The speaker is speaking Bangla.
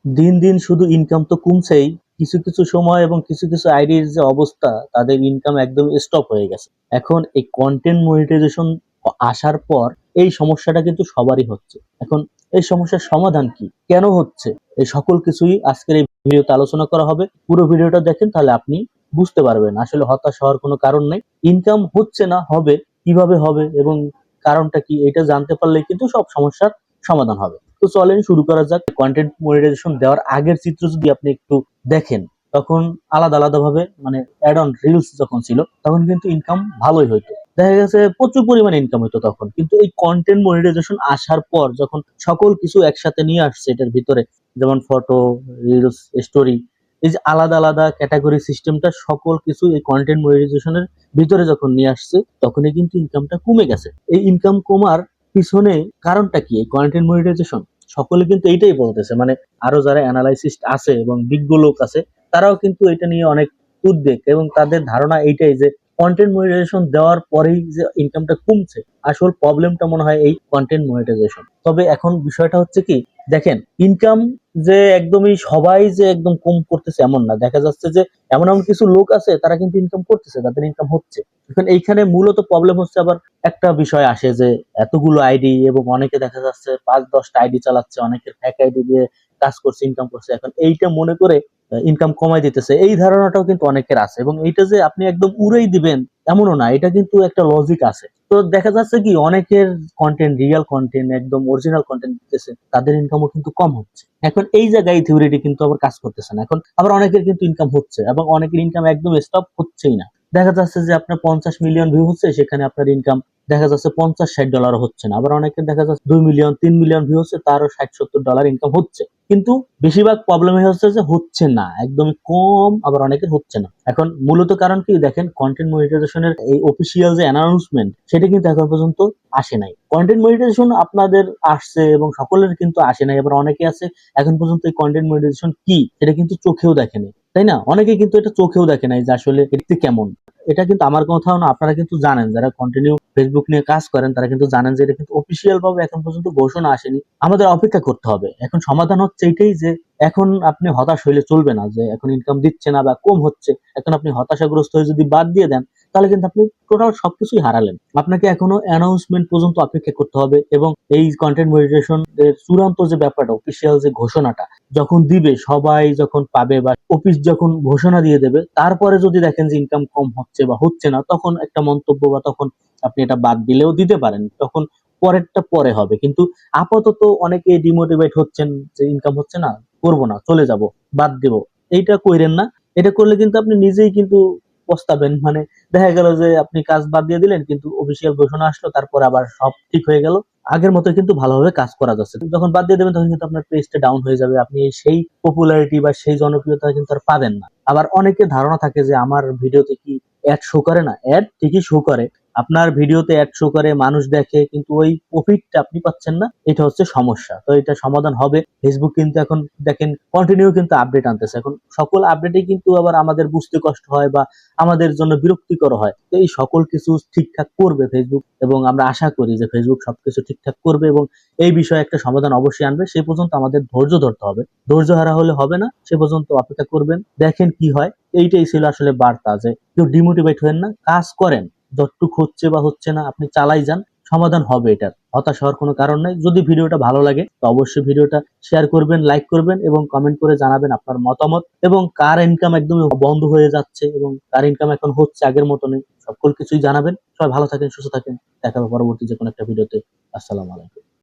দিন দিন শুধু ইনকাম তো কমছেই, কিছু কিছু সময় এবং কিছু কিছু আইডির যে অবস্থা, তাদের ইনকাম একদম স্টপ হয়ে গেছে। এখন এই কন্টেন্ট মনিটাইজেশন আসার পর এই সমস্যাটা কিন্তু সবারই হচ্ছে। এখন এই সমস্যার সমাধান কি, কেন হচ্ছে, এই সকল কিছুই আজকের এই ভিডিওতে আলোচনা করা হবে। পুরো ভিডিওটা দেখেন, তাহলে আপনি বুঝতে পারবেন আসলে হতাশ হওয়ার কোনো কারণ নেই। ইনকাম হচ্ছে না, হবে, কিভাবে হবে এবং কারণটা কি, এটা জানতে পারলে কিন্তু সব সমস্যার সমাধান হবে। তো চলেন শুরু করা যাক। কন্টেন্ট মনিটাইজেশন দেওয়ার আগের চিত্র যদি আপনি একটু দেখেন, তখন আলাদা আলাদা ভাবে মানে অ্যাড অন রিলস যখন ছিল, তখন কিন্তু ইনকাম ভালোই হইতো, দেখা গেছে প্রচুর পরিমাণে ইনকাম হইতো তখন। কিন্তু এই কন্টেন্ট মনিটাইজেশন আসার পর যখন সকল কিছু একসাথে নিয়ে আসছে এটার ভিতরে, যেমন ফটো, রিলস, স্টোরি, এই যে আলাদা আলাদা ক্যাটাগরি সিস্টেমটা, সকল কিছু এই কন্টেন্ট মনিটাইজেশনের ভিতরে যখন নিয়ে আসছে, তখনই কিন্তু ইনকামটা কমে গেছে। এই ইনকাম কমার পিছনে কারণটা কি, এই কন্টেন্ট মনিটাইজেশন, সকলে কিন্তু এইটাই বলতেছে। মানে আরো যারা অ্যানালাইসিস্ট আছে এবং বিজ্ঞ লোক আছে, তারাও কিন্তু এটা নিয়ে অনেক উদ্বেগ, এবং তাদের ধারণা এইটাই যে কন্টেন্ট মনিটাইজেশন দেওয়ার পরেই যে ইনকামটা কমছে, আসল প্রবলেমটা মনে হয় এই কন্টেন্ট মনিটাইজেশন। তবে এখন বিষয়টা হচ্ছে কি, দেখেন, ইনকাম যে একদমই সবাই যে একদম কম করতেছে এমন না, দেখা যাচ্ছে যে এমন এমন কিছু লোক আছে তারা কিন্তু ইনকাম করতেছে, তাদের ইনকাম হচ্ছে। এখন এইখানে মূলত প্রবলেম হচ্ছে আবার একটা বিষয় আসে যে এতগুলো আইডি, এবং অনেকে দেখা যাচ্ছে 5-10টা আইডি চালাচ্ছে, অনেকের ফেক আইডি দিয়ে কাজ করছে, ইনকাম করছে। এখন এইটা মনে করে ইনকাম কমাই দিতেছে, এই ধারণাটাও কিন্তু অনেকের আছে। এবং এইটা যে আপনি একদম উড়েই দিবেন এমনও না, এটা কিন্তু একটা লজিক আছে। তো দেখা যাচ্ছে কি, অনেকের কন্টেন্ট, রিয়েল কন্টেন্ট, একদম অরিজিনাল কন্টেন্ট দিতেছে, তাদের ইনকামও কিন্তু কম হচ্ছে। এখন এই জায়গায় থিওরিটি কিন্তু আবার কাজ করতেছে না। এখন আবার অনেকের কিন্তু ইনকাম হচ্ছে, এবং অনেকের ইনকাম একদম স্টপ হচ্ছেই না। দেখা যাচ্ছে যে আপনার 50 মিলিয়ন ভিউ হচ্ছে, সেখানে আপনার ইনকাম দেখা যাচ্ছে $50-60 হচ্ছে না। আবার অনেকের দেখা যাচ্ছে 2 মিলিয়ন 3 মিলিয়ন ভিউ হচ্ছে, তারও $60-70 ইনকাম হচ্ছে। কিন্তু বেশিরভাগ প্রবলেম হচ্ছে যে হচ্ছে না, একদমই কম, আবার অনেকের হচ্ছে না। এখন মূলত কারণ কি, দেখেন, কন্টেন্ট মনিটাইজেশনের এই অফিসিয়াল যে অ্যানাউন্সমেন্ট, সেটা কিন্তু এখন পর্যন্ত আসে নাই। কন্টেন্ট মনিটাইজেশন আপনাদের আসছে এবং সকলের কিন্তু আসে নাই। এবার অনেকে আছে এখন পর্যন্ত এই কন্টেন্ট মনিটাইজেশন কি এটা কিন্তু চোখেও দেখেনি, তাই না? অনেকে কিন্তু এটা চোখেও দেখে নাই যে আসলে দেখতে কেমন। এটা কিন্তু আমার কথাও না, আপনারা কিন্তু জানেন, যারা কন্টিনিউ ফেসবুক নিয়ে কাজ করেন তারা কিন্তু জানেন যে এটা কিন্তু অফিসিয়াল ভাবে এখন পর্যন্ত ঘোষণা আসেনি। আমাদের অপেক্ষা করতে হবে। এখন সমাধান হচ্ছে এটাই যে এখন আপনি হতাশ হইলে চলবে না যে এখন ইনকাম দিচ্ছে না বা কম হচ্ছে। এখন আপনি হতাশাগ্রস্ত হয়ে যদি বাদ দিয়ে দেন, তাহলে কিন্তু আপনি টোটাল সবকিছুই হারালেন। আপনাকে এখনো অ্যানাউন্সমেন্ট পর্যন্ত অপেক্ষা করতে হবে, এবং এই কন্টেন্ট মনিটাইজেশন এর চূড়ান্ত যে ব্যাপারটা, অফিসিয়াল যে ঘোষণাটা যখন দিবে, সবাই যখন পাবে বা অফিস যখন ঘোষণা দিয়ে দেবে, তারপরে যদি দেখেন যে ইনকাম কম হচ্ছে বা হচ্ছে না, তখন একটা মন্তব্য বা তখন আপনি এটা বাদ দিলেও দিতে পারেন, তখন পরেরটা পরে হবে। কিন্তু আপাতত অনেকে ডিমোটিভেট হচ্ছেন যে ইনকাম হচ্ছে না, করব না, চলে যাব, বাদ দেব, এইটা কইরেন না। এটা করলে কিন্তু আপনি নিজেই কিন্তু পস্তাবেন। মানে দেখা গেল যে আপনি কাজ বাদ দিয়ে দিলেন, কিন্তু অফিসিয়াল ঘোষণা আসলো, তারপর আবার সব ঠিক হয়ে গেল, আগের মতো কিন্তু ভালোভাবে কাজ করা যাচ্ছে। যখন বাদ দিয়ে দেবেন, তখন কিন্তু আপনার পেজটা ডাউন হয়ে যাবে, আপনি সেই পপুলারিটি বা সেই জনপ্রিয়তা কিন্তু আর পাবেন না। আবার অনেকে ধারণা থাকে যে আমার ভিডিওতে কি অ্যাড শো করে না, অ্যাড ঠিকই শো করে, আপনার ভিডিওতে অ্যাড শো করে, মানুষ দেখে, কিন্তু ওই প্রফিটটা আপনি পাচ্ছেন না, এটা হচ্ছে সমস্যা। তো এটা সমাধান হবে। ফেসবুক কিন্তু এখন দেখেন কন্টিনিউ কিন্তু আপডেট আনতেছে। এখন সকল আপডেটই কিন্তু আবার আমাদের বুঝতে কষ্ট হয় বা আমাদের জন্য বিরক্তিকর হয়। তো এই সকল কিছু ঠিকঠাক করবে ফেসবুক, এবং আমরা আশা করি যে ফেসবুক সবকিছু ঠিকঠাক করবে এবং এই বিষয়ে একটা সমাধান অবশ্যই আনবে। সে পর্যন্ত আমাদের ধৈর্য ধরতে হবে, ধৈর্য হারা হলে হবে না। সে পর্যন্ত অপেক্ষা করবেন, দেখেন কি হয়। এইটাই ছিল আসলে বার্তা, যে কেউ ডিমোটিভেট হবেন না, কাজ করেন, যতটুক হচ্ছে বা হচ্ছে না আপনি চালাই যান, সমাধান হবে। এটার হতাশ হওয়ার কোনো কারণ নাই। যদি ভিডিওটা ভালো লাগে তো অবশ্যই ভিডিওটা শেয়ার করবেন, লাইক করবেন, এবং কমেন্ট করে জানাবেন আপনার মতামত, এবং কার ইনকাম একদম বন্ধ হয়ে যাচ্ছে এবং কার ইনকাম এখন হচ্ছে আগের মতো নেই, সকল কিছুই জানাবেন। সবাই ভালো থাকেন, সুস্থ থাকেন। দেখা হবে পরবর্তী যে কোনো একটা ভিডিওতে। আসসালামু আলাইকুম।